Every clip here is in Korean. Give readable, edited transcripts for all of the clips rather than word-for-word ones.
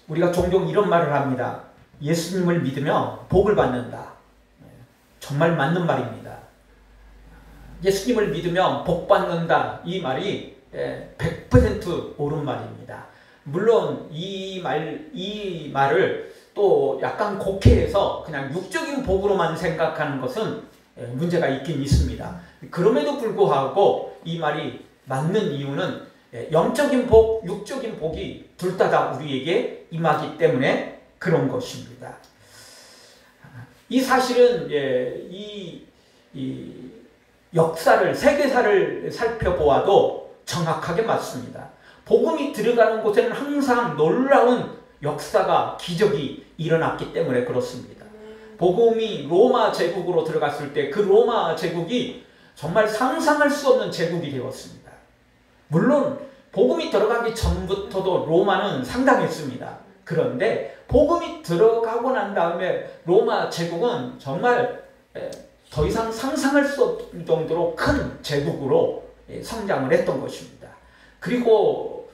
우리가 종종 이런 말을 합니다. 예수님을 믿으면 복을 받는다. 정말 맞는 말입니다. 예수님을 믿으면 복 받는다. 이 말이 100% 옳은 말입니다. 물론 이 말을 또 약간 곡해해서 그냥 육적인 복으로만 생각하는 것은 문제가 있긴 있습니다. 그럼에도 불구하고 이 말이 맞는 이유는 영적인 복, 육적인 복이 둘 다 우리에게 임하기 때문에 그런 것입니다. 이 사실은 이 역사를, 세계사를 살펴보아도 정확하게 맞습니다. 복음이 들어가는 곳에는 항상 놀라운 역사가, 기적이 일어났기 때문에 그렇습니다. 복음이 로마 제국으로 들어갔을 때 그 로마 제국이 정말 상상할 수 없는 제국이 되었습니다. 물론 복음이 들어가기 전부터도 로마는 상당했습니다. 그런데 복음이 들어가고 난 다음에 로마 제국은 정말 더 이상 상상할 수 없을 정도로 큰 제국으로 성장을 했던 것입니다. 그리고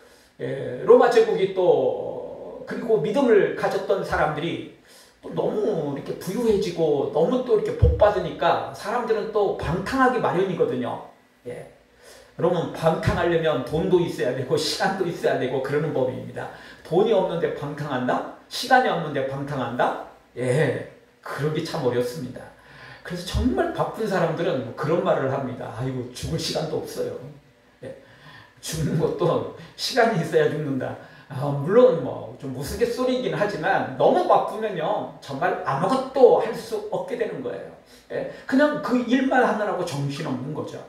로마 제국이 또 그리고 믿음을 가졌던 사람들이 또 너무 이렇게 부유해지고 너무 또 이렇게 복 받으니까 사람들은 또 방탕하기 마련이거든요. 여러분, 방탕하려면 돈도 있어야 되고 시간도 있어야 되고 그러는 법입니다. 돈이 없는데 방탕한다? 시간이 없는데 방탕한다? 그러기 참 어렵습니다. 그래서 정말 바쁜 사람들은 그런 말을 합니다. 아이고, 죽을 시간도 없어요. 죽는 것도 시간이 있어야 죽는다. 물론 뭐 좀 우스갯소리이긴 하지만 너무 바쁘면요 정말 아무것도 할 수 없게 되는 거예요. 그냥 그 일만 하느라고 정신없는 거죠.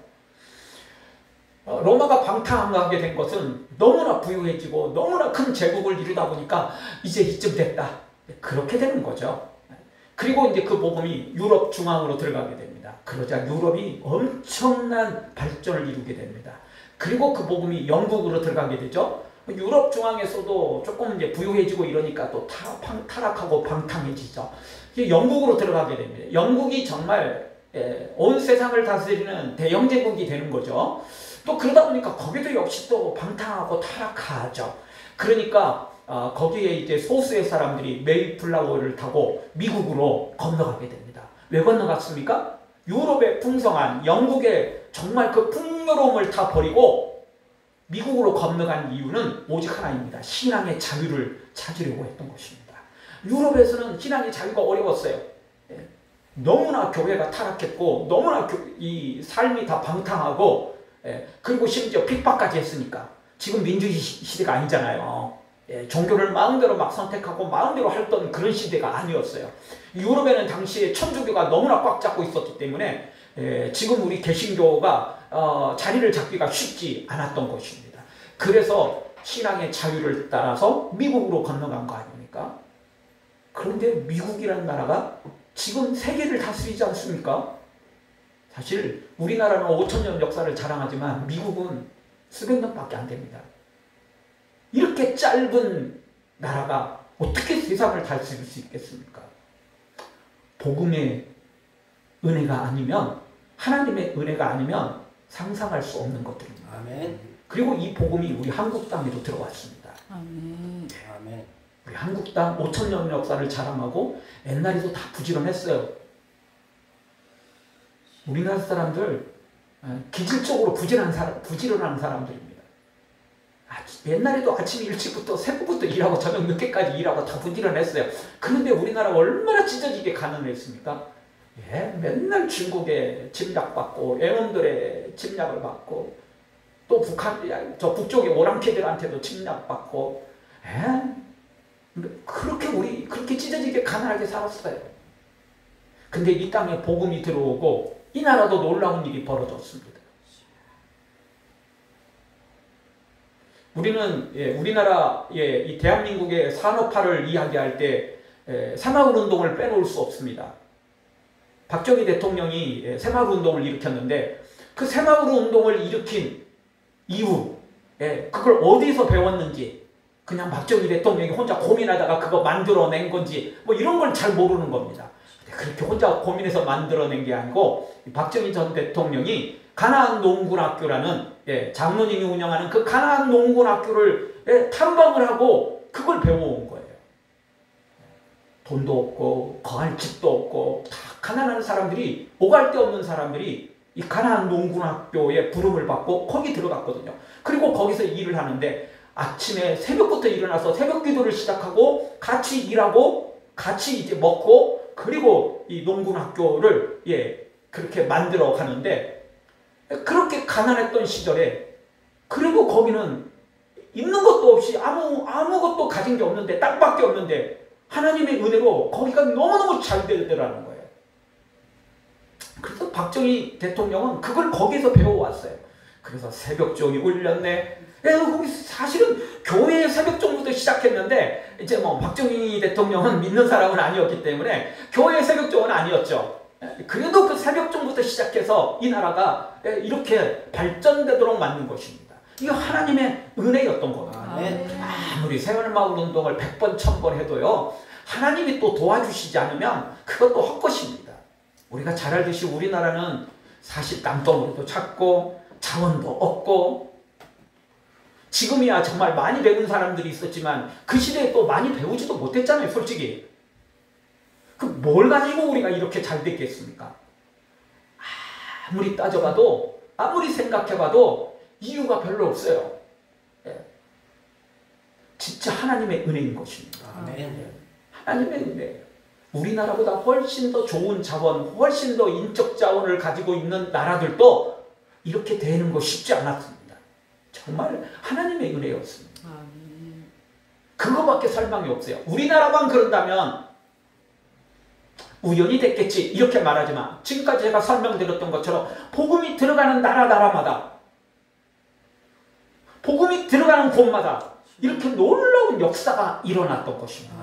로마가 방탕하게 된 것은 너무나 부유해지고 너무나 큰 제국을 이루다 보니까 이제 이쯤 됐다. 그렇게 되는 거죠. 그리고 이제 그 복음이 유럽 중앙으로 들어가게 됩니다. 그러자 유럽이 엄청난 발전을 이루게 됩니다. 그리고 그 복음이 영국으로 들어가게 되죠. 유럽 중앙에서도 조금 이제 부유해지고 이러니까 또 타락하고 방탕해지죠. 영국으로 들어가게 됩니다. 영국이 정말 온 세상을 다스리는 대영 제국이 되는 거죠. 또 그러다 보니까 거기도 역시 또 방탕하고 타락하죠. 그러니까 거기에 이제 소수의 사람들이 메이플라워를 타고 미국으로 건너가게 됩니다. 왜 건너갔습니까? 유럽의 풍성한 영국의 정말 그 풍요로움을 다 버리고 미국으로 건너간 이유는 오직 하나입니다. 신앙의 자유를 찾으려고 했던 것입니다. 유럽에서는 신앙의 자유가 어려웠어요. 너무나 교회가 타락했고 너무나 이 삶이 다 방탕하고 그리고 심지어 핍박까지 했으니까. 지금 민주주의 시대가 아니잖아요. 종교를 마음대로 막 선택하고 마음대로 했던 그런 시대가 아니었어요. 유럽에는 당시에 천주교가 너무나 꽉 잡고 있었기 때문에 지금 우리 개신교가 자리를 잡기가 쉽지 않았던 것입니다. 그래서 신앙의 자유를 따라서 미국으로 건너간 거 아닙니까? 그런데 미국이라는 나라가 지금 세계를 다스리지 않습니까? 사실 우리나라는 5,000년 역사를 자랑하지만 미국은 수백 년밖에 안 됩니다. 이렇게 짧은 나라가 어떻게 세상을 다스릴 수 있겠습니까? 복음의 은혜가 아니면, 하나님의 은혜가 아니면 상상할 수 없는 것들입니다. 아멘. 그리고 이 복음이 우리 한국 땅에도 들어왔습니다. 아멘. 아멘. 우리 한국 땅 5,000년 역사를 자랑하고 옛날에도 다 부지런했어요. 우리나라 사람들 기질적으로 부지런한 사람들입니다. 옛날에도 아침 일찍부터 새벽부터 일하고 저녁 늦게까지 일하고 다 부지런했어요. 그런데 우리나라 얼마나 찢어지게 가난했습니까? 맨날 중국에 침략받고 외놈들의 침략을 받고 또 북쪽의 오랑캐들한테도 침략받고 그렇게 찢어지게 가난하게 살았어요. 근데 이 땅에 복음이 들어오고 이 나라도 놀라운 일이 벌어졌습니다. 우리는 이 대한민국의 산업화를 이야기할 때 새마을운동을 빼놓을 수 없습니다. 박정희 대통령이 새마을운동을 일으켰는데 그 새마을운동을 일으킨 이후 그걸 어디서 배웠는지, 그냥 박정희 대통령이 혼자 고민하다가 그거 만들어낸 건지 뭐 이런 걸 잘 모르는 겁니다. 그렇게 혼자 고민해서 만들어낸 게 아니고 박정희 전 대통령이 가나안 농군학교라는 장로님이 운영하는 그 가나안 농군학교를 탐방을 하고 그걸 배워온 거예요. 돈도 없고 거할 집도 없고 다 가난한 사람들이, 오갈 데 없는 사람들이 이 가나안 농군학교에 부름을 받고 거기 들어갔거든요. 그리고 거기서 일을 하는데 아침에 새벽부터 일어나서 새벽 기도를 시작하고 같이 일하고 같이 이제 먹고 그리고 이 농군학교를 그렇게 만들어 가는데, 그렇게 가난했던 시절에 그리고 거기는 있는 것도 없이 아무것도 가진 게 없는데, 땅밖에 없는데 하나님의 은혜로 거기가 너무너무 잘 되더라는 거예요. 그래서 박정희 대통령은 그걸 거기서 배워왔어요. 그래서 새벽종이 울렸네. 거기 사실은 교회의 새벽종부터 시작했는데, 이제 뭐 박정희 대통령은 믿는 사람은 아니었기 때문에 교회의 새벽종은 아니었죠. 그래도 그 새벽종부터 시작해서 이 나라가 이렇게 발전되도록 만든 것입니다. 이거 하나님의 은혜였던 겁니다. 아무리 새마을운동을 100번 1000번 해도요, 하나님이 또 도와주시지 않으면 그것도 헛것입니다. 우리가 잘 알듯이 우리나라는 사실 땅덩어리도 작고 자원도 없고, 지금이야 정말 많이 배운 사람들이 있었지만 그 시대에 또 많이 배우지도 못했잖아요, 솔직히. 그 뭘 가지고 우리가 이렇게 잘 됐겠습니까? 아무리 따져봐도, 아무리 생각해봐도 이유가 별로 없어요. 진짜 하나님의 은혜인 것입니다. 하나님의 은혜예요. 우리나라보다 훨씬 더 좋은 자원, 훨씬 더 인적 자원을 가지고 있는 나라들도 이렇게 되는 거 쉽지 않았습니다. 정말 하나님의 은혜였습니다. 그거밖에 설명이 없어요. 우리나라만 그런다면 우연히 됐겠지 이렇게 말하지만, 지금까지 제가 설명드렸던 것처럼 복음이 들어가는 나라마다, 복음이 들어가는 곳마다 이렇게 놀라운 역사가 일어났던 것입니다.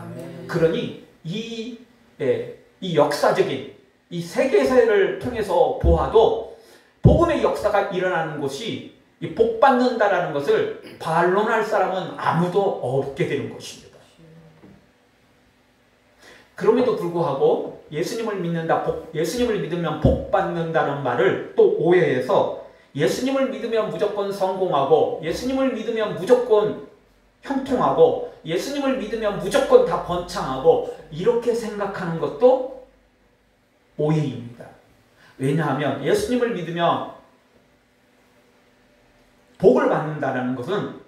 그러니 이 역사적인 이 세계사를 통해서 보아도 복음의 역사가 일어나는 곳이 이 복받는다라는 것을 반론할 사람은 아무도 없게 되는 것입니다. 그럼에도 불구하고 예수님을 믿으면 복받는다는 말을 또 오해해서 예수님을 믿으면 무조건 성공하고, 예수님을 믿으면 무조건 형통하고, 예수님을 믿으면 무조건 다 번창하고, 이렇게 생각하는 것도 오해입니다. 왜냐하면 예수님을 믿으면 복을 받는다는 것은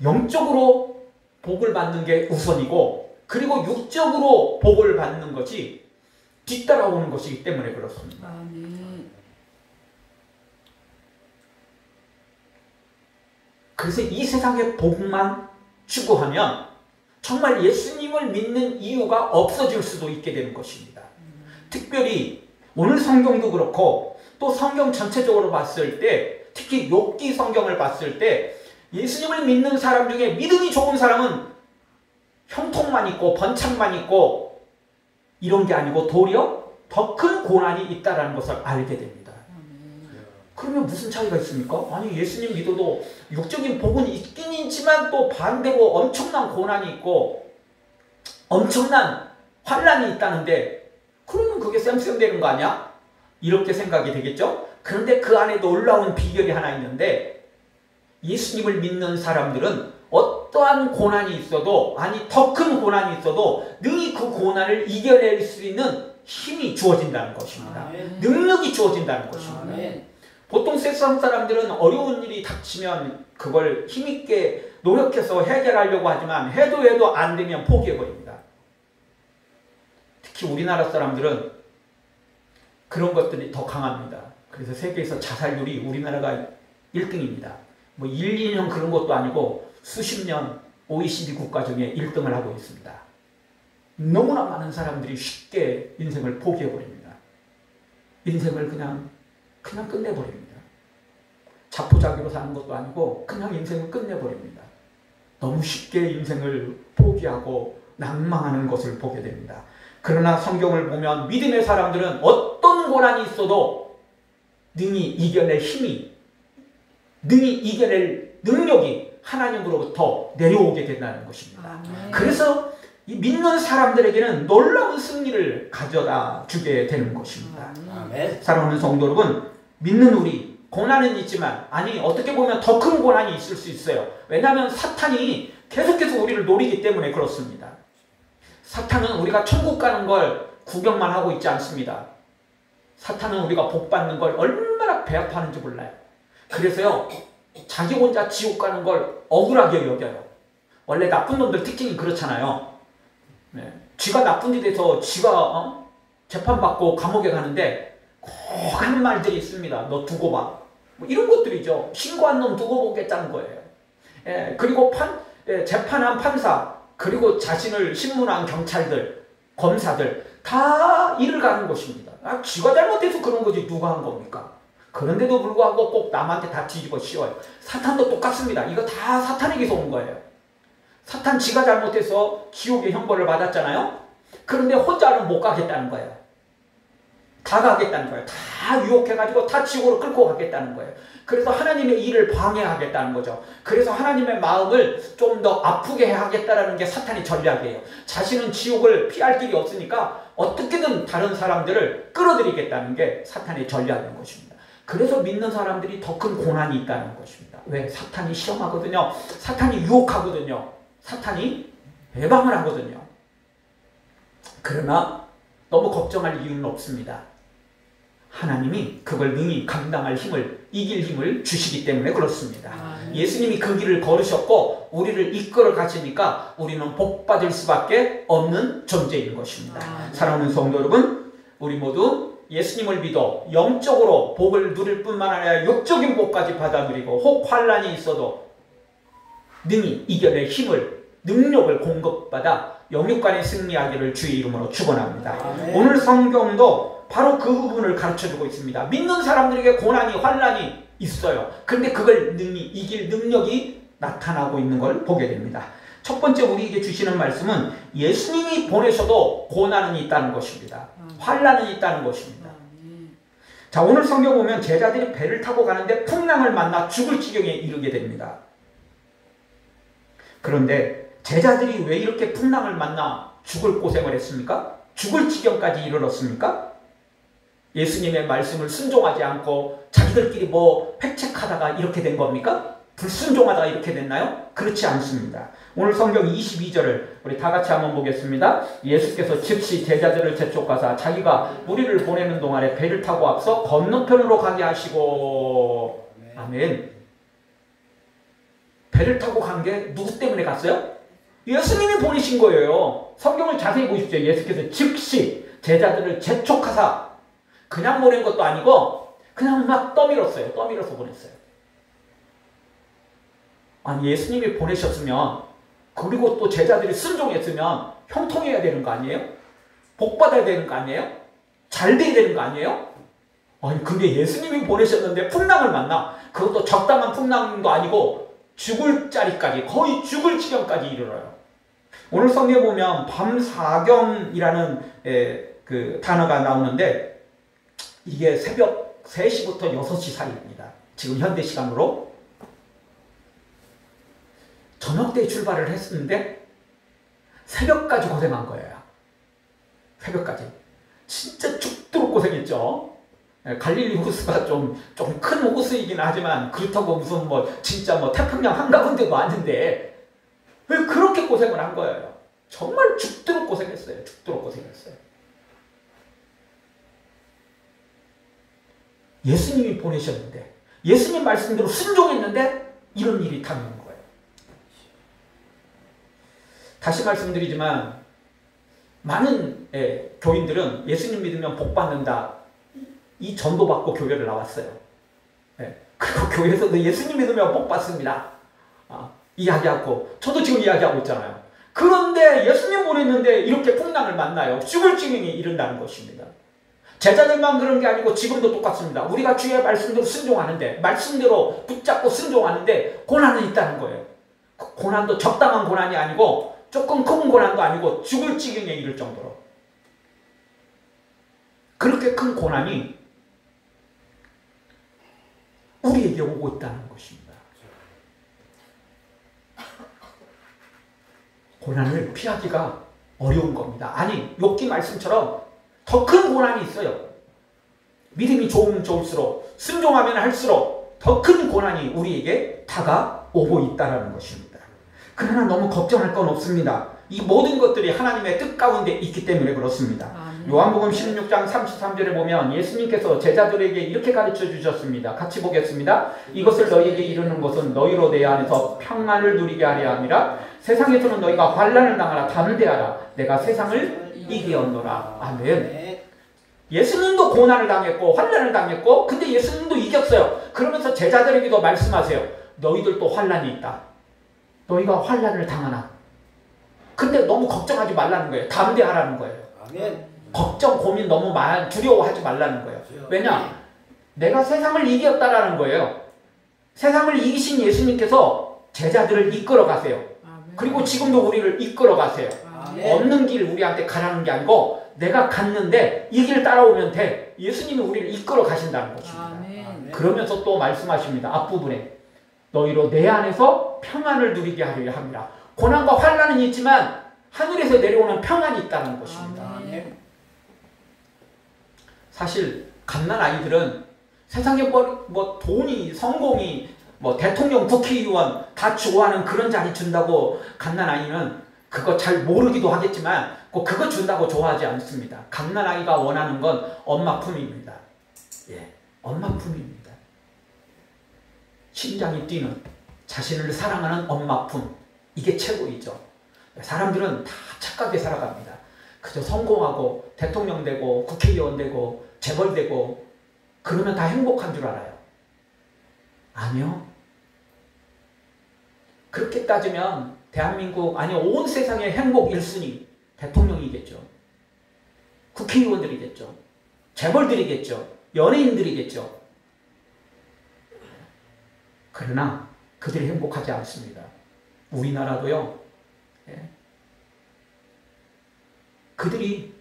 영적으로 복을 받는 게 우선이고, 그리고 육적으로 복을 받는 것이 뒤따라오는 것이기 때문에 그렇습니다. 그래서 이 세상의 복만 추구하면 정말 예수님을 믿는 이유가 없어질 수도 있게 되는 것입니다. 특별히 오늘 성경도 그렇고 또 성경 전체적으로 봤을 때, 특히 욥기 성경을 봤을 때 예수님을 믿는 사람 중에 믿음이 좋은 사람은 형통만 있고 번창만 있고 이런 게 아니고 도리어 더 큰 고난이 있다는 것을 알게 됩니다. 그러면 무슨 차이가 있습니까? 아니, 예수님 믿어도 육적인 복은 있긴 있지만 또 반대로 엄청난 고난이 있고 엄청난 환난이 있다는데, 그러면 그게 쌤쌤되는 거 아니야? 이렇게 생각이 되겠죠? 그런데 그 안에 놀라운 비결이 하나 있는데, 예수님을 믿는 사람들은 어떠한 고난이 있어도, 아니 더 큰 고난이 있어도 능히 그 고난을 이겨낼 수 있는 힘이 주어진다는 것입니다. 능력이 주어진다는 것입니다. 보통 세상 사람들은 어려운 일이 닥치면 그걸 힘있게 노력해서 해결하려고 하지만 해도 안 되면 포기해버립니다. 특히 우리나라 사람들은 그런 것들이 더 강합니다. 그래서 세계에서 자살률이 우리나라가 1등입니다. 뭐 1, 2년 그런 것도 아니고 수십 년 OECD 국가 중에 1등을 하고 있습니다. 너무나 많은 사람들이 쉽게 인생을 포기해버립니다. 인생을 그냥 끝내버립니다. 자포자기로 사는 것도 아니고 그냥 인생을 끝내버립니다. 너무 쉽게 인생을 포기하고 낭망하는 것을 보게 됩니다. 그러나 성경을 보면 믿음의 사람들은 어떤 고난이 있어도 능히 이겨낼 힘이, 능히 이겨낼 능력이 하나님으로부터 내려오게 된다는 것입니다. 그래서 이 믿는 사람들에게는 놀라운 승리를 가져다 주게 되는 것입니다. 사랑하는 성도 여러분, 믿는 우리, 고난은 있지만, 아니 어떻게 보면 더 큰 고난이 있을 수 있어요. 왜냐하면 사탄이 계속해서 우리를 노리기 때문에 그렇습니다. 사탄은 우리가 천국 가는 걸 구경만 하고 있지 않습니다. 사탄은 우리가 복 받는 걸 얼마나 배합하는지 몰라요. 그래서요, 자기 혼자 지옥 가는 걸 억울하게 여겨요. 원래 나쁜 놈들 특징이 그렇잖아요. 네. 쥐가 나쁜 짓 해서 쥐가 재판받고 감옥에 가는데 꼭 하는 말들이 있습니다. 너 두고 봐. 뭐 이런 것들이죠. 신고한 놈 두고 보겠다는 거예요. 예, 그리고 재판한 판사, 그리고 자신을 신문한 경찰들, 검사들 다 일을 가는 것입니다. 쥐가 잘못해서 그런 거지 누가 한 겁니까? 그런데도 불구하고 꼭 남한테 다 뒤집어 씌워요. 사탄도 똑같습니다. 이거 다 사탄에게서 온 거예요. 사탄 지가 잘못해서 지옥의 형벌을 받았잖아요. 그런데 혼자는 못 가겠다는 거예요. 다 가겠다는 거예요. 다 유혹해가지고 다 지옥으로 끌고 가겠다는 거예요. 그래서 하나님의 일을 방해하겠다는 거죠. 그래서 하나님의 마음을 좀 더 아프게 하겠다는 게 사탄의 전략이에요. 자신은 지옥을 피할 길이 없으니까 어떻게든 다른 사람들을 끌어들이겠다는 게 사탄의 전략인 것입니다. 그래서 믿는 사람들이 더 큰 고난이 있다는 것입니다. 왜? 사탄이 시험하거든요. 사탄이 유혹하거든요. 사탄이 해방을 하거든요. 그러나 너무 걱정할 이유는 없습니다. 하나님이 그걸 능히 감당할 힘을, 이길 힘을 주시기 때문에 그렇습니다. 예수님이 그 길을 걸으셨고 우리를 이끌어 가시니까 우리는 복받을 수밖에 없는 존재인 것입니다. 사랑하는 성도 여러분, 우리 모두 예수님을 믿어 영적으로 복을 누릴 뿐만 아니라 육적인 복까지 받아 누리고 혹 환난이 있어도 능히 이겨낼 힘을, 능력을 공급받아 영육간에 승리하기를 주의 이름으로 축원합니다. 오늘 성경도 바로 그 부분을 가르쳐주고 있습니다. 믿는 사람들에게 고난이, 환난이 있어요. 그런데 그걸 능히 이길 능력이 나타나고 있는 걸 보게 됩니다. 첫 번째 우리에게 주시는 말씀은 예수님이 보내셔도 고난은 있다는 것입니다. 환난은 있다는 것입니다. 자, 오늘 성경 보면 제자들이 배를 타고 가는데 풍랑을 만나 죽을 지경에 이르게 됩니다. 그런데 제자들이 왜 이렇게 풍랑을 만나 죽을 고생을 했습니까? 죽을 지경까지 이르렀습니까? 예수님의 말씀을 순종하지 않고 자기들끼리 뭐 획책하다가 이렇게 된 겁니까? 불순종하다가 이렇게 됐나요? 그렇지 않습니다. 오늘 성경 22절을 우리 다 같이 한번 보겠습니다. 예수께서 즉시 제자들을 재촉하사 자기가 우리를 보내는 동안에 배를 타고 앞서 건너편으로 가게 하시고. 아멘. 배를 타고 간 게 누구 때문에 갔어요? 예수님이 보내신 거예요. 성경을 자세히 보십시오. 예수께서 즉시 제자들을 재촉하사, 그냥 보낸 것도 아니고 그냥 막 떠밀었어요. 떠밀어서 보냈어요. 아니, 예수님이 보내셨으면, 그리고 또 제자들이 순종했으면 형통해야 되는 거 아니에요? 복 받아야 되는 거 아니에요? 잘 돼야 되는 거 아니에요? 아니, 근데 예수님이 보내셨는데 풍랑을 만나. 그것도 적당한 풍랑도 아니고 죽을 자리까지, 거의 죽을 지경까지 이르러요. 오늘 성경에 보면 밤사경이라는 그 단어가 나오는데 이게 새벽 3시부터 6시 사이입니다. 지금 현대 시간으로. 저녁 때 출발을 했는데 새벽까지 고생한 거예요. 새벽까지. 진짜 죽도록 고생했죠. 갈릴리 호수가 좀 큰 호수이긴 하지만 그렇다고 무슨 진짜 태평양 한가운데도 아닌데 왜 그렇게 고생을 한 거예요. 정말 죽도록 고생했어요. 죽도록 고생했어요. 예수님이 보내셨는데, 예수님 말씀대로 순종했는데 이런 일이 닥는 거예요. 다시 말씀드리지만 많은 교인들은 예수님 믿으면 복 받는다, 이 전도받고 교회를 나왔어요. 그리고 교회에서도 예수님 믿으면 복 받습니다, 이야기하고, 저도 지금 이야기하고 있잖아요. 그런데 예수님 보냈는데 이렇게 풍랑을 만나요. 죽을 지경에 이른다는 것입니다. 제자들만 그런 게 아니고 지금도 똑같습니다. 우리가 주의 말씀대로 순종하는데, 말씀대로 붙잡고 순종하는데 고난은 있다는 거예요. 고난도 적당한 고난이 아니고 조금 큰 고난도 아니고 죽을 지경에 이를 정도로 그렇게 큰 고난이 우리에게 오고 있다는 것입니다. 고난을 피하기가 어려운 겁니다. 아니, 욥기 말씀처럼 더 큰 고난이 있어요. 믿음이 좋으면 좋을수록, 순종하면 할수록 더 큰 고난이 우리에게 다가오고 있다는 것입니다. 그러나 너무 걱정할 건 없습니다. 이 모든 것들이 하나님의 뜻 가운데 있기 때문에 그렇습니다. 요한복음 16장 33절에 보면 예수님께서 제자들에게 이렇게 가르쳐 주셨습니다. 같이 보겠습니다. 이것을 너희에게 이르는 것은 너희로 내 안에서 평안을 누리게 하려 함이라. 세상에서는 너희가 환난을 당하라. 담대하라. 내가 세상을 이기었노라. 아멘. 예수님도 고난을 당했고 환난을 당했고 근데 예수님도 이겼어요. 그러면서 제자들에게도 말씀하세요. 너희들도 환난이 있다. 너희가 환난을 당하나. 근데 너무 걱정하지 말라는 거예요. 담대하라는 거예요. 아멘. 걱정, 고민 너무 두려워하지 말라는 거예요. 왜냐? 내가 세상을 이겼다라는 거예요. 세상을 이기신 예수님께서 제자들을 이끌어 가세요. 그리고 지금도 우리를 이끌어 가세요. 없는 길 우리한테 가라는 게 아니고 내가 갔는데 이 길 따라오면 돼. 예수님이 우리를 이끌어 가신다는 것입니다. 아멘. 그러면서 또 말씀하십니다. 앞부분에 너희로 내 안에서 평안을 누리게 하려 합니다. 고난과 환난은 있지만 하늘에서 내려오는 평안이 있다는 것입니다. 아멘. 사실 갓난 아이들은 세상에 뭐 돈이, 성공이, 뭐 대통령, 국회의원 다 좋아하는 그런 자리 준다고 갓난 아이는 그거 잘 모르기도 하겠지만 그거 준다고 좋아하지 않습니다. 갓난 아이가 원하는 건 엄마 품입니다. 예, 엄마 품입니다. 심장이 뛰는 자신을 사랑하는 엄마 품. 이게 최고이죠. 사람들은 다 착하게 살아갑니다. 그저 성공하고 대통령 되고 국회의원 되고 재벌 되고 그러면 다 행복한 줄 알아요. 아니요. 그렇게 따지면 대한민국 아니 온 세상의 행복 1순위 대통령이겠죠. 국회의원들이겠죠. 재벌들이겠죠. 연예인들이겠죠. 그러나 그들이 행복하지 않습니다. 우리나라도요. 예. 그들이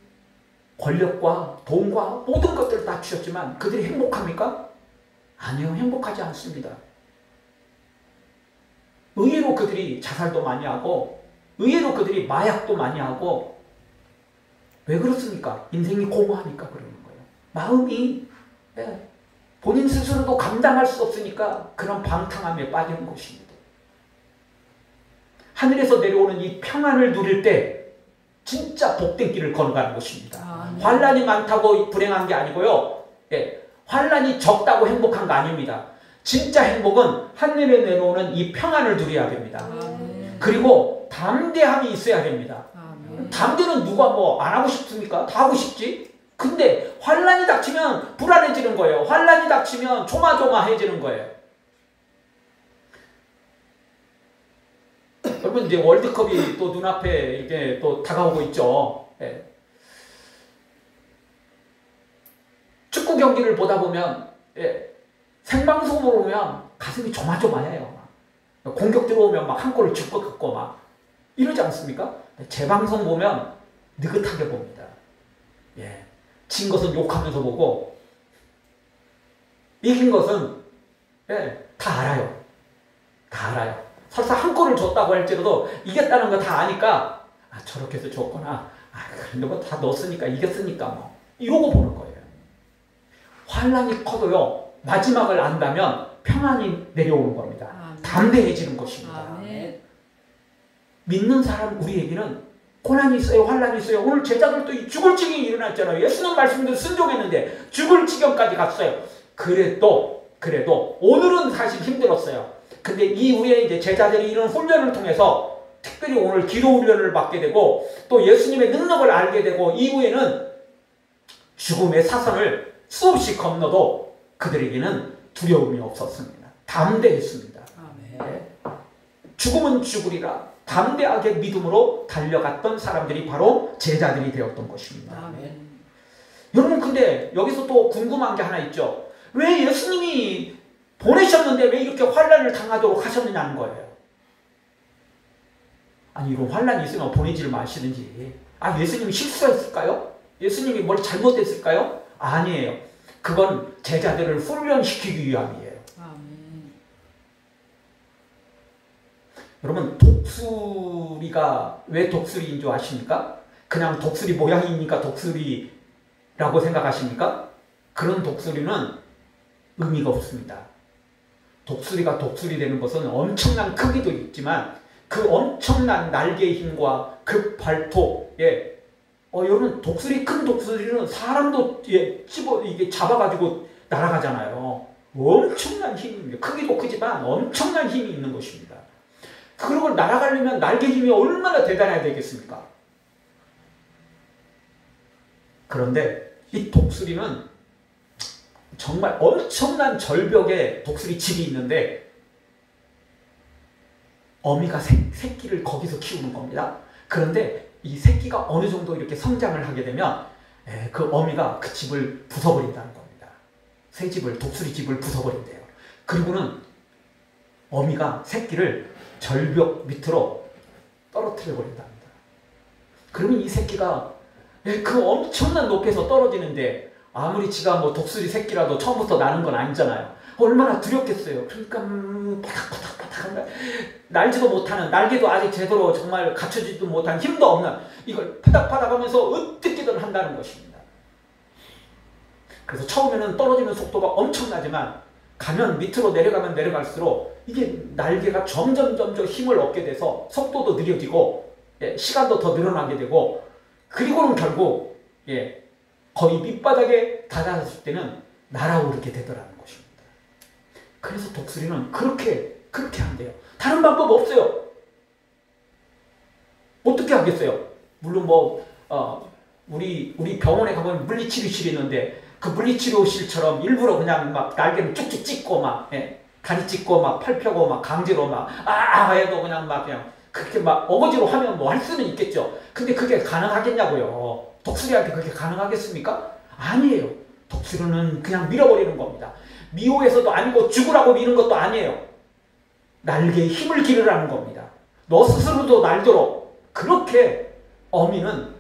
권력과 돈과 모든 것들을 다 주셨지만 그들이 행복합니까? 아니요. 행복하지 않습니다. 의외로 그들이 자살도 많이 하고 의외로 그들이 마약도 많이 하고 왜 그렇습니까? 인생이 공허하니까 그러는 거예요. 마음이 예. 본인 스스로도 감당할 수 없으니까 그런 방탕함에 빠지는 것입니다. 하늘에서 내려오는 이 평안을 누릴 때 진짜 복된 길을 걸어가는 것입니다. 네. 환난이 많다고 불행한 게 아니고요. 예, 환난이 적다고 행복한 거 아닙니다. 진짜 행복은 하늘에 내려오는 이 평안을 누려야 됩니다. 그리고 담대함이 있어야 됩니다. 담대는 누가 뭐 안 하고 싶습니까? 다 하고 싶지. 근데 환난이 닥치면 불안해지는 거예요. 환난이 닥치면 조마조마해지는 거예요. 여러분 이제 월드컵이 또 눈앞에 이게 또 다가오고 있죠. 예. 축구 경기를 보다 보면 예. 생방송으로 보면 가슴이 조마조마해요. 공격 들어오면 막 한 골을 줄 것 같고 막 이러지 않습니까? 재방송 보면 느긋하게 봅니다. 예. 진 것은 욕하면서 보고 이긴 것은 예, 다 알아요. 다 알아요. 설사 한 골을 줬다고 할지라도 이겼다는 거 다 아니까 아 저렇게 해서 줬구나. 아 근데 뭐 다 넣었으니까 이겼으니까 뭐 이러고 보는 거예요. 환난이 커도요. 마지막을 안다면 평안이 내려오는 겁니다. 담대해지는 것입니다. 믿는 사람 우리에게는 고난이 있어요. 환난이 있어요. 오늘 제자들도 죽을 지경이 일어났잖아요. 예수님 말씀대로 순종했는데 죽을 지경까지 갔어요. 그래도 오늘은 사실 힘들었어요. 근데 이후에 이제 제자들이 이런 훈련을 통해서 특별히 오늘 기도 훈련을 받게 되고 또 예수님의 능력을 알게 되고 이후에는 죽음의 사선을 수없이 건너도 그들에게는 두려움이 없었습니다. 담대했습니다. 네. 죽음은 죽으리라. 담대하게 믿음으로 달려갔던 사람들이 바로 제자들이 되었던 것입니다. 아멘. 여러분 근데 여기서 또 궁금한 게 하나 있죠. 왜 예수님이 보내셨는데 왜 이렇게 환난을 당하도록 하셨느냐는 거예요. 아니 이런 환난이 있으면 보내지를 마시든지. 아 예수님이 실수했을까요? 예수님이 뭘 잘못했을까요? 아니에요. 그건 제자들을 훈련시키기 위함이에요. 여러분 독수리가 왜 독수리인 줄 아십니까? 그냥 독수리 모양이니까 독수리라고 생각하십니까? 그런 독수리는 의미가 없습니다. 독수리가 독수리 되는 것은 엄청난 크기도 있지만 그 엄청난 날개의 힘과 그 발톱, 여러분 독수리, 큰 독수리는 사람도 이게 잡아가지고 날아가잖아요. 엄청난 힘입니다. 크기도 크지만 엄청난 힘이 있는 것입니다. 그런 걸 날아가려면 날개 힘이 얼마나 대단해야 되겠습니까? 그런데 이 독수리는 정말 엄청난 절벽에 독수리 집이 있는데 어미가 새끼를 거기서 키우는 겁니다. 그런데 이 새끼가 어느 정도 이렇게 성장을 하게 되면 그 어미가 그 집을 부숴버린다는 겁니다. 새 집을, 독수리 집을 부숴버린대요. 그리고는 어미가 새끼를 절벽 밑으로 떨어뜨려 버린답니다. 그러면 이 새끼가 그 엄청난 높이에서 떨어지는데 아무리 지가 뭐 독수리 새끼라도 처음부터 나는 건 아니잖아요. 얼마나 두렵겠어요. 그러니까 바닥바닥바닥 날지도 못하는, 날개도 아직 제대로 정말 갖춰지지도 못한, 힘도 없는 이걸 바닥바닥 하면서 어떻게든 한다는 것입니다. 그래서 처음에는 떨어지는 속도가 엄청나지만 가면 밑으로 내려가면 내려갈수록 이게 날개가 점점 힘을 얻게 돼서 속도도 느려지고 시간도 더 늘어나게 되고, 그리고는 결국 거의 밑바닥에 닿았을 때는 날아오르게 되더라는 것입니다. 그래서 독수리는 그렇게 한대요. 다른 방법 없어요. 어떻게 하겠어요? 물론 우리 병원에 가보면 물리치료실이 있는데 그 물리치료실처럼 일부러 그냥 막 날개를 쭉쭉 찢고 막 다리 찢고 막 팔 펴고 막 강제로 막 해도 그냥 그렇게 막 어거지로 하면 뭐 할 수는 있겠죠. 근데 그게 가능하겠냐고요. 독수리한테 그렇게 가능하겠습니까? 아니에요. 독수리는 그냥 밀어버리는 겁니다. 미호에서도 아니고 죽으라고 미는 것도 아니에요. 날개에 힘을 기르라는 겁니다. 너 스스로도 날도록. 그렇게 어미는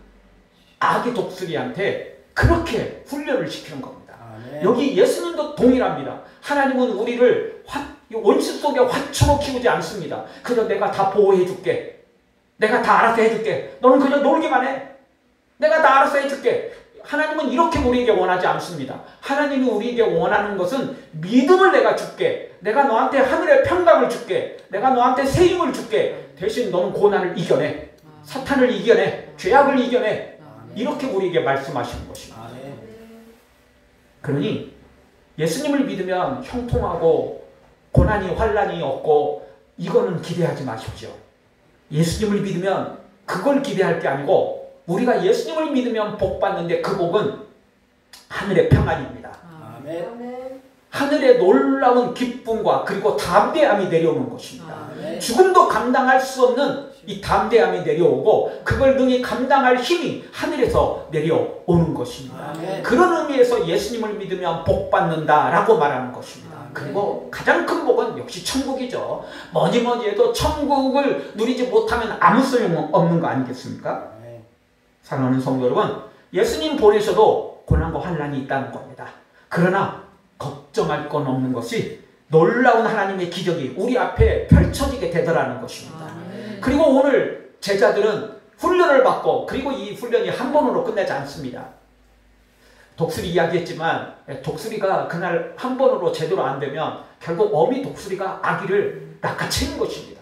아기 독수리한테 그렇게 훈련을 시키는 겁니다. 여기 예수님도 동일합니다. 하나님은 우리를 원수 속에 화초로 키우지 않습니다. 그저 내가 다 보호해줄게. 내가 다 알아서 해줄게. 너는 그냥 놀기만 해. 내가 다 알아서 해줄게. 하나님은 이렇게 우리에게 원하지 않습니다. 하나님이 우리에게 원하는 것은 믿음을 내가 줄게. 내가 너한테 하늘의 평강을 줄게. 내가 너한테 새 힘을 줄게. 대신 너는 고난을 이겨내. 사탄을 이겨내. 죄악을 이겨내. 이렇게 우리에게 말씀하시는 것입니다. 그러니 예수님을 믿으면 형통하고 고난이 환난이 없고 이거는 기대하지 마십시오. 예수님을 믿으면 그걸 기대할 게 아니고 우리가 예수님을 믿으면 복 받는데 그 복은 하늘의 평안입니다. 아멘. 하늘의 놀라운 기쁨과 그리고 담대함이 내려오는 것입니다. 죽음도 감당할 수 없는 이 담대함이 내려오고 그걸 능히 감당할 힘이 하늘에서 내려오는 것입니다. 그런 의미에서 예수님을 믿으면 복 받는다라고 말하는 것입니다. 그리고 가장 큰 복은 역시 천국이죠. 뭐니 해도 천국을 누리지 못하면 아무 소용 없는 거 아니겠습니까? 사랑하는 성도 여러분, 예수님 보내셔도 고난과 환난이 있다는 겁니다. 그러나 걱정할 건 없는 것이 놀라운 하나님의 기적이 우리 앞에 펼쳐지게 되더라는 것입니다. 그리고 오늘 제자들은 훈련을 받고, 그리고 이 훈련이 한 번으로 끝나지 않습니다. 독수리 이야기했지만 독수리가 그날 한 번으로 제대로 안 되면 결국 어미 독수리가 아기를 낚아채는 것입니다.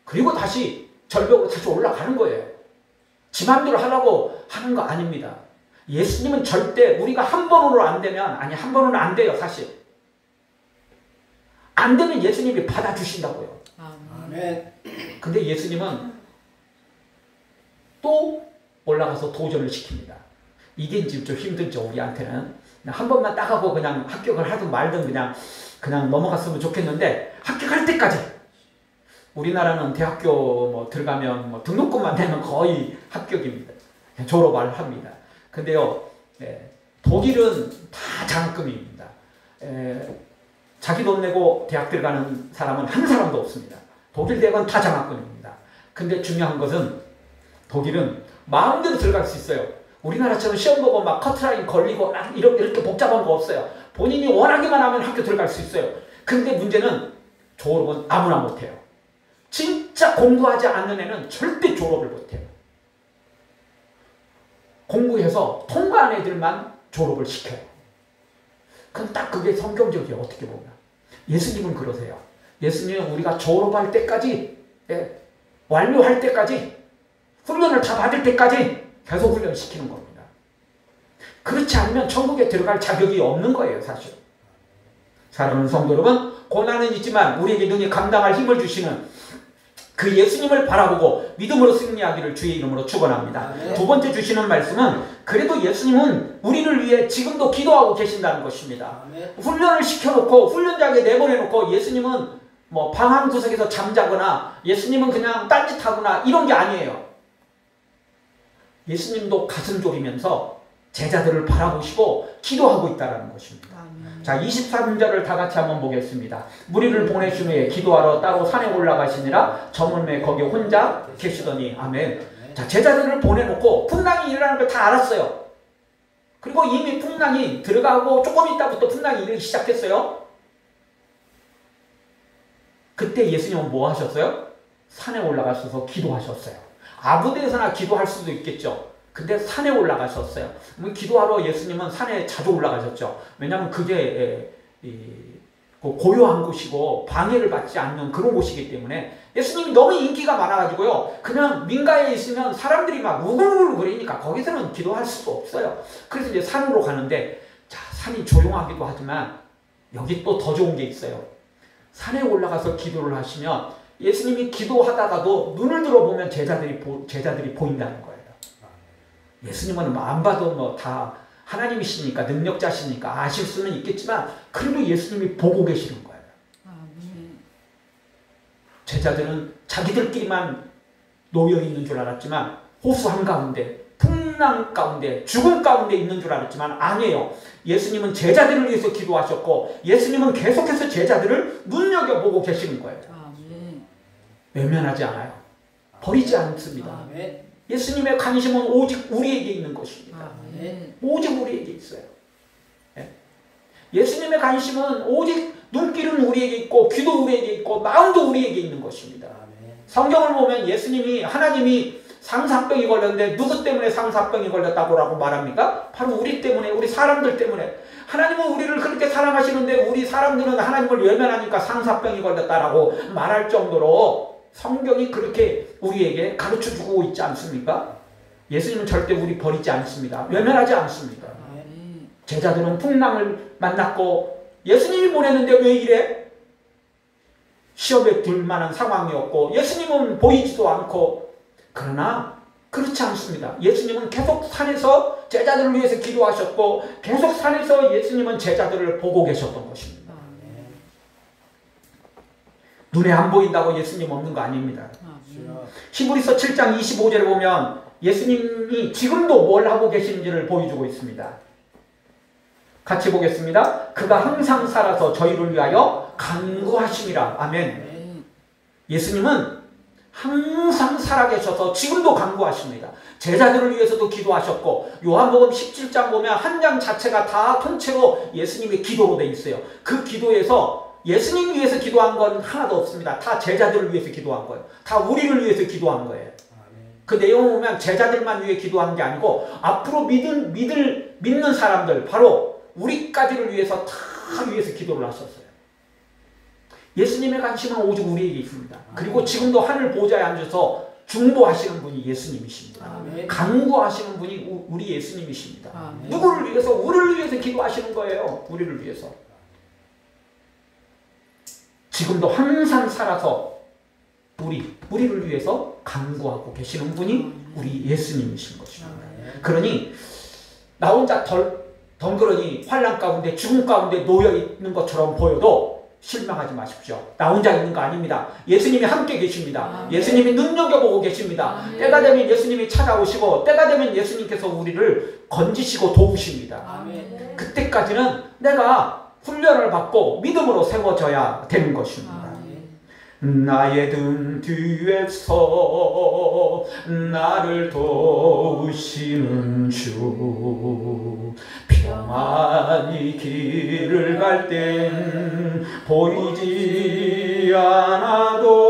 그리고 다시 절벽으로 다시 올라가는 거예요. 지 맘대로 하라고 하는 거 아닙니다. 예수님은 절대 우리가 한 번으로 안 되면, 아니 한 번으로는 안 돼요. 사실 안 되면 예수님이 받아주신다고요. 아멘. 근데 예수님은 또 올라가서 도전을 시킵니다. 이게 지금 좀 힘들죠. 우리한테는 한 번만 따가고 그냥 합격을 하든 말든 그냥 넘어갔으면 좋겠는데, 합격할 때까지. 우리나라는 대학교 뭐 들어가면 등록금만 내면 거의 합격입니다. 졸업을 합니다. 근데요, 독일은 다 장학금입니다. 자기 돈 내고 대학 들어가는 사람은 한 사람도 없습니다. 독일 대학은 다 장학금입니다. 근데 중요한 것은 독일은 마음대로 들어갈 수 있어요. 우리나라처럼 시험 보고 막 커트라인 걸리고 이렇게 복잡한 거 없어요. 본인이 원하기만 하면 학교 들어갈 수 있어요. 근데 문제는 졸업은 아무나 못해요. 진짜 공부하지 않는 애는 절대 졸업을 못해요. 공부해서 통과한 애들만 졸업을 시켜요. 그럼 딱 그게 성경적이에요. 어떻게 보면. 예수님은 그러세요. 예수님은 우리가 졸업할 때까지 완료할 때까지, 훈련을 다 받을 때까지 계속 훈련시키는 겁니다. 그렇지 않으면 천국에 들어갈 자격이 없는 거예요, 사실. 사랑하는 성도 여러분, 고난은 있지만 우리에게 능히 감당할 힘을 주시는 그 예수님을 바라보고 믿음으로 승리하기를 주의 이름으로 축원합니다. 아멘. 두 번째 주시는 말씀은 그래도 예수님은 우리를 위해 지금도 기도하고 계신다는 것입니다. 아멘. 훈련을 시켜놓고 훈련장에 내보내놓고 예수님은 뭐 방 한 구석에서 잠자거나 예수님은 그냥 딴짓하거나 이런 게 아니에요. 예수님도 가슴 졸이면서 제자들을 바라보시고 기도하고 있다는 것입니다. 자, 23절을 다 같이 한번 보겠습니다. 무리를 보내신 후에 기도하러 따로 산에 올라가시니라 저물매 거기 혼자 계시더니. 아멘. 자, 제자들을 보내놓고 풍랑이 일어나는 걸 다 알았어요. 그리고 이미 풍랑이 들어가고 조금 있다부터 풍랑이 일어나기 시작했어요. 그때 예수님은 뭐 하셨어요? 산에 올라가셔서 기도하셨어요. 아무 데서나 기도할 수도 있겠죠. 근데 산에 올라가셨어요. 기도하러 예수님은 산에 자주 올라가셨죠. 왜냐하면 그게 고요한 곳이고 방해를 받지 않는 그런 곳이기 때문에. 예수님이 너무 인기가 많아가지고요, 그냥 민가에 있으면 사람들이 막 우글우글 거리니까 거기서는 기도할 수가 없어요. 그래서 이제 산으로 가는데, 자, 산이 조용하기도 하지만 여기 또 더 좋은 게 있어요. 산에 올라가서 기도를 하시면 예수님이 기도하다가도 눈을 들어보면 제자들이 보인다는 거예요. 예수님은 안 봐도 뭐 다 하나님이시니까, 능력자시니까 아실 수는 있겠지만 그래도 예수님이 보고 계시는 거예요. 제자들은 자기들끼리만 놓여 있는 줄 알았지만 호수 한가운데, 풍랑 가운데, 죽음 가운데 있는 줄 알았지만 아니에요. 예수님은 제자들을 위해서 기도하셨고 예수님은 계속해서 제자들을 눈여겨보고 계시는 거예요. 외면하지 않아요. 버리지 않습니다. 예수님의 관심은 오직 우리에게 있는 것입니다. 오직 우리에게 있어요. 예수님의 관심은 오직 눈길은 우리에게 있고 귀도 우리에게 있고 마음도 우리에게 있는 것입니다. 성경을 보면 예수님이, 하나님이 상사병이 걸렸는데 누구 때문에 상사병이 걸렸다고 말합니까? 바로 우리 때문에, 우리 사람들 때문에. 하나님은 우리를 그렇게 사랑하시는데 우리 사람들은 하나님을 외면하니까 상사병이 걸렸다라고 말할 정도로 성경이 그렇게 우리에게 가르쳐주고 있지 않습니까? 예수님은 절대 우리 버리지 않습니다. 외면하지 않습니다. 제자들은 풍랑을 만났고 예수님이 보냈는데 왜 이래? 시험에 들 만한 상황이었고 예수님은 보이지도 않고. 그러나 그렇지 않습니다. 예수님은 계속 산에서 제자들을 위해서 기도하셨고 계속 산에서 예수님은 제자들을 보고 계셨던 것입니다. 눈에 안 보인다고 예수님 없는 거 아닙니다. 히브리서 7장 25절에 보면 예수님이 지금도 뭘 하고 계시는지를 보여주고 있습니다. 같이 보겠습니다. 그가 항상 살아서 저희를 위하여 간구하심이라. 아멘. 예수님은 항상 살아계셔서 지금도 간구하십니다. 제자들을 위해서도 기도하셨고 요한복음 17장 보면 한 장 자체가 다 통째로 예수님의 기도로 되어 있어요. 그 기도에서 예수님 위해서 기도한 건 하나도 없습니다. 다 제자들을 위해서 기도한 거예요. 다 우리를 위해서 기도한 거예요. 그 내용을 보면 제자들만 위해 기도한 게 아니고 앞으로 믿는 사람들, 바로 우리까지를 위해서 다 위해서 기도를 하셨어요. 예수님의 관심은 오직 우리에게 있습니다. 그리고 지금도 하늘 보좌에 앉아서 중보하시는 분이 예수님이십니다. 아멘. 간구하시는 분이 우리 예수님이십니다. 아멘. 누구를 위해서? 우리를 위해서 기도하시는 거예요. 우리를 위해서. 지금도 항상 살아서 우리를 위해서 간구하고 계시는 분이 우리 예수님이신 것입니다. 그러니 나 혼자 덩그러니 환난 가운데 죽음 가운데 놓여 있는 것처럼 보여도 실망하지 마십시오. 나 혼자 있는 거 아닙니다. 예수님이 함께 계십니다. 예수님이 눈여겨보고 계십니다. 때가 되면 예수님이 찾아오시고 때가 되면 예수님께서 우리를 건지시고 도우십니다. 그때까지는 내가 훈련을 받고 믿음으로 세워져야 되는 것입니다. 나의 등 뒤에서 나를 도우시는 주, 평안히 길을 갈 땐 보이지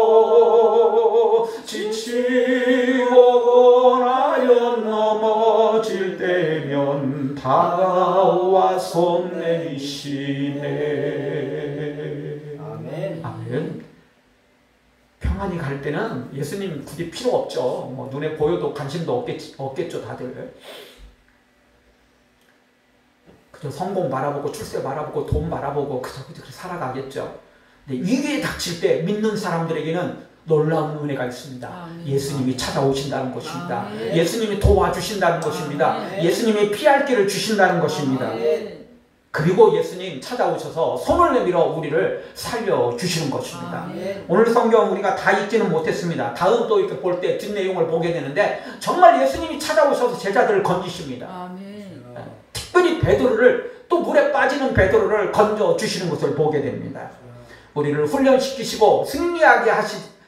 않아도 지치고 고나여 넘어질 때면 다가와 손 내미시네. 아멘. 아멘. 평안히 갈 때는 예수님 굳이 필요 없죠. 뭐 눈에 보여도 관심도 없겠죠, 다들. 그저 성공 바라보고 출세 바라보고 돈 바라보고 그저 살아가겠죠. 근데 위기에 닥칠 때 믿는 사람들에게는 놀라운 은혜가 있습니다. 아멘. 예수님이 찾아오신다는 것입니다. 아멘. 예수님이 도와주신다는 것입니다. 아멘. 예수님이 피할 길을 주신다는 것입니다. 아멘. 그리고 예수님 찾아오셔서 손을 내밀어 우리를 살려주시는 것입니다. 아멘. 오늘 성경 우리가 다 읽지는 못했습니다. 다음 또 이렇게 볼 때 뒷내용을 보게 되는데 정말 예수님이 찾아오셔서 제자들을 건지십니다. 아멘. 특별히 베드로를, 또 물에 빠지는 베드로를 건져주시는 것을 보게 됩니다. 우리를 훈련시키시고 승리하게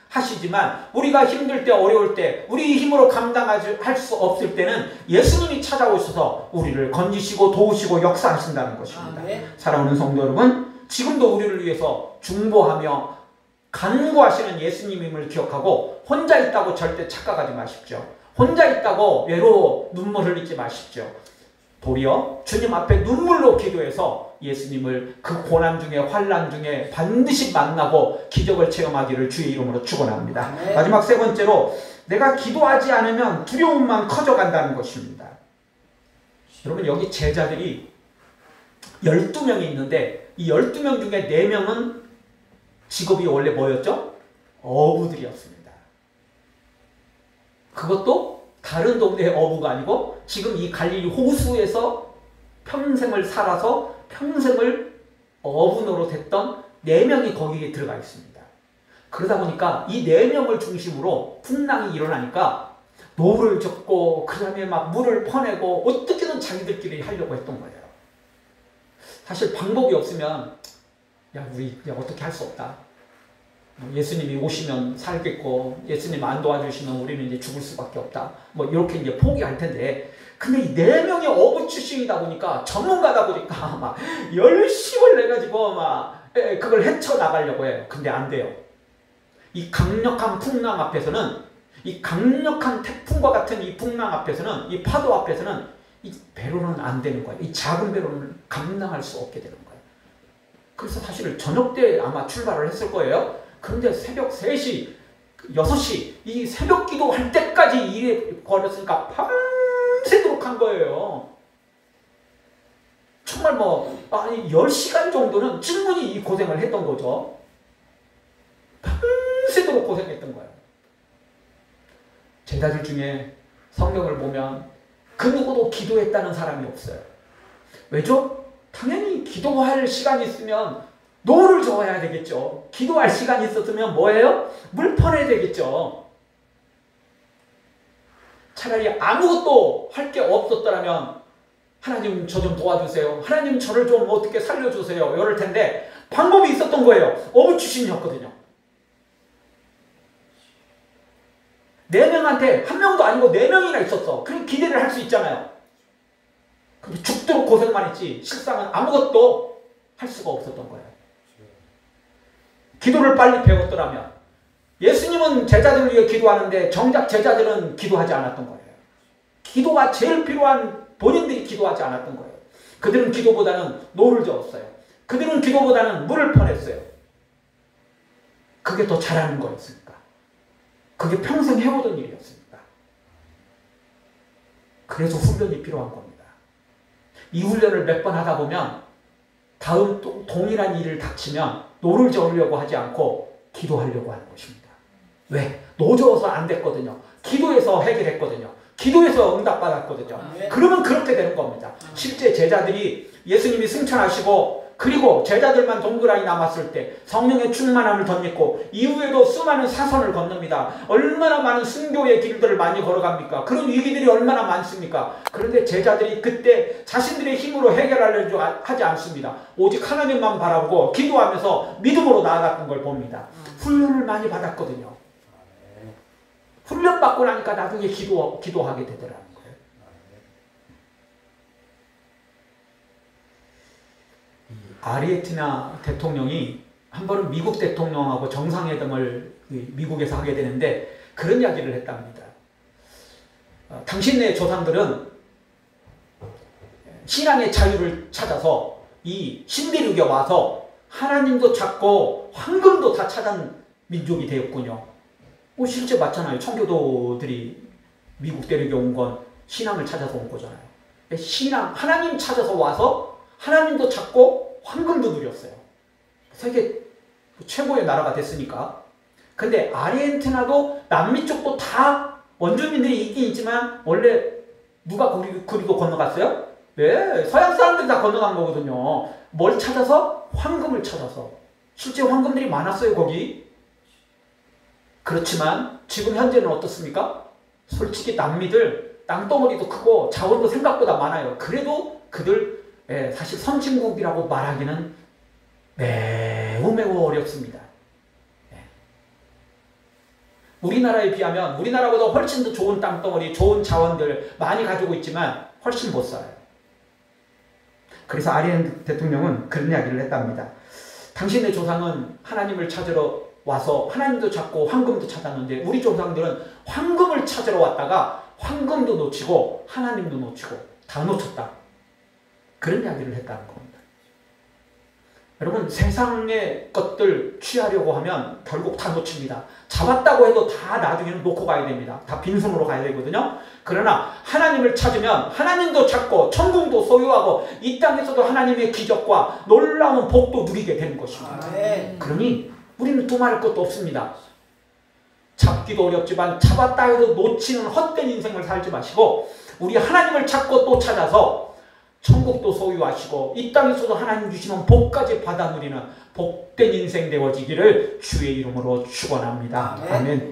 하시지만 우리가 힘들 때, 어려울 때, 우리 힘으로 감당할 수 없을 때는 예수님이 찾아오셔서 우리를 건지시고 도우시고 역사하신다는 것입니다. 아멘. 사랑하는 성도 여러분, 지금도 우리를 위해서 중보하며 간구하시는 예수님임을 기억하고 혼자 있다고 절대 착각하지 마십시오. 혼자 있다고 외로워 눈물 흘리지 마십시오. 도리어 주님 앞에 눈물로 기도해서 예수님을 그 고난 중에, 환난 중에 반드시 만나고 기적을 체험하기를 주의 이름으로 축원합니다. 네. 마지막 세 번째로, 내가 기도하지 않으면 두려움만 커져간다는 것입니다. 여러분, 여기 제자들이 12명이 있는데 이 12명 중에 4명은 직업이 원래 뭐였죠? 어부들이었습니다. 그것도 다른 동네의 어부가 아니고 지금 이 갈릴리 호수에서 평생을 살아서 평생을 어부 노릇했던 4명이 거기에 들어가 있습니다. 그러다 보니까 이 4명을 중심으로 풍랑이 일어나니까 노를 젓고 그 다음에 막 물을 퍼내고 어떻게든 자기들끼리 하려고 했던 거예요. 사실 방법이 없으면 야, 우리 그냥 어떻게 할 수 없다. 예수님이 오시면 살겠고 예수님 안 도와주시면 우리는 이제 죽을 수밖에 없다. 뭐 이렇게 이제 포기할 텐데, 근데 이 4명이 어부 출신이다 보니까, 전문가다 보니까 막 열심을 내가지고 막 그걸 헤쳐나가려고 해요. 근데 안 돼요. 이 강력한 풍랑 앞에서는, 이 강력한 태풍과 같은 이 풍랑 앞에서는, 이 파도 앞에서는 이 배로는 안 되는 거예요. 이 작은 배로는 감당할 수 없게 되는 거예요. 그래서 사실 저녁 때 아마 출발을 했을 거예요. 그런데 새벽 3시, 6시 이 새벽 기도할 때까지 일에 걸렸으니까 밤새도록 한 거예요. 정말 뭐 10시간 정도는 충분히 이 고생을 했던 거죠. 밤새도록 고생했던 거예요. 제자들 중에 성경을 보면 그 누구도 기도했다는 사람이 없어요. 왜죠? 당연히 기도할 시간이 있으면 노를 저어야 되겠죠. 기도할 시간이 있었으면 뭐예요? 물 퍼내야 되겠죠. 차라리 아무것도 할 게 없었더라면 하나님 저 좀 도와주세요. 하나님 저를 좀 어떻게 살려주세요. 이럴 텐데 방법이 있었던 거예요. 어부 출신이었거든요. 4명한테 1명도 아니고 4명이나 있었어. 그럼 기대를 할 수 있잖아요. 근데 죽도록 고생만 했지 실상은 아무것도 할 수가 없었던 거예요. 기도를 빨리 배웠더라면, 예수님은 제자들을 위해 기도하는데 정작 제자들은 기도하지 않았던 거예요. 기도가 제일 필요한 본인들이 기도하지 않았던 거예요. 그들은 기도보다는 노를 저었어요. 그들은 기도보다는 물을 퍼냈어요. 그게 더 잘하는 거였으니까. 그게 평생 해오던 일이었으니까. 그래서 훈련이 필요한 겁니다. 이 훈련을 몇 번 하다 보면 다음 또 동일한 일을 닥치면 노를 저으려고 하지 않고 기도하려고 하는 것입니다. 왜? 노 저어서 안 됐거든요. 기도해서 해결했거든요. 기도해서 응답받았거든요. 그러면 그렇게 되는 겁니다. 실제 제자들이 예수님이 승천하시고 그리고 제자들만 동그라니 남았을 때 성령의 충만함을 덧입고 이후에도 수많은 사선을 건넙니다. 얼마나 많은 순교의 길들을 많이 걸어갑니까? 그런 위기들이 얼마나 많습니까? 그런데 제자들이 그때 자신들의 힘으로 해결하려고 하지 않습니다. 오직 하나님만 바라보고 기도하면서 믿음으로 나아갔던 걸 봅니다. 훈련을 많이 받았거든요. 훈련 받고 나니까 나중에 기도하게 되더라고요. 아르헨티나 대통령이 한 번은 미국 대통령하고 정상회담을 미국에서 하게 되는데 그런 이야기를 했답니다. 당신네 조상들은 신앙의 자유를 찾아서 이 신대륙에 와서 하나님도 찾고 황금도 다 찾은 민족이 되었군요. 뭐 실제 맞잖아요. 청교도들이 미국 대륙에 온 건 신앙을 찾아서 온 거잖아요. 신앙, 하나님 찾아서 와서 하나님도 찾고 황금도 누렸어요. 세계 최고의 나라가 됐으니까. 근데 아르헨티나도 남미 쪽도 다 원주민들이 있긴 있지만 원래 누가 그리고 건너갔어요? 네, 서양 사람들이 다 건너간 거거든요. 뭘 찾아서? 황금을 찾아서. 실제 황금들이 많았어요, 거기. 그렇지만 지금 현재는 어떻습니까? 솔직히 남미들 땅덩어리도 크고 자원도 생각보다 많아요. 그래도 그들 사실 선진국이라고 말하기는 매우 어렵습니다. 우리나라에 비하면 우리나라보다 훨씬 더 좋은 땅덩어리, 좋은 자원들 많이 가지고 있지만 훨씬 못 살아요. 그래서 아리엔 대통령은 그런 이야기를 했답니다. 당신의 조상은 하나님을 찾으러 와서 하나님도 찾고 황금도 찾았는데 우리 조상들은 황금을 찾으러 왔다가 황금도 놓치고 하나님도 놓치고 다 놓쳤다. 그런 이야기를 했다는 겁니다. 여러분, 세상의 것들 취하려고 하면 결국 다 놓칩니다. 잡았다고 해도 다 나중에는 놓고 가야 됩니다. 다 빈손으로 가야 되거든요. 그러나 하나님을 찾으면 하나님도 찾고 천국도 소유하고 이 땅에서도 하나님의 기적과 놀라운 복도 누리게 되는 것입니다. 그러니 우리는 두말할 것도 없습니다. 잡기도 어렵지만 잡았다 해도 놓치는 헛된 인생을 살지 마시고 우리 하나님을 찾고 또 찾아서 천국도 소유하시고 이 땅에서도 하나님 주시는 복까지 받아 누리는 복된 인생 되어지기를 주의 이름으로 축원합니다. 아멘.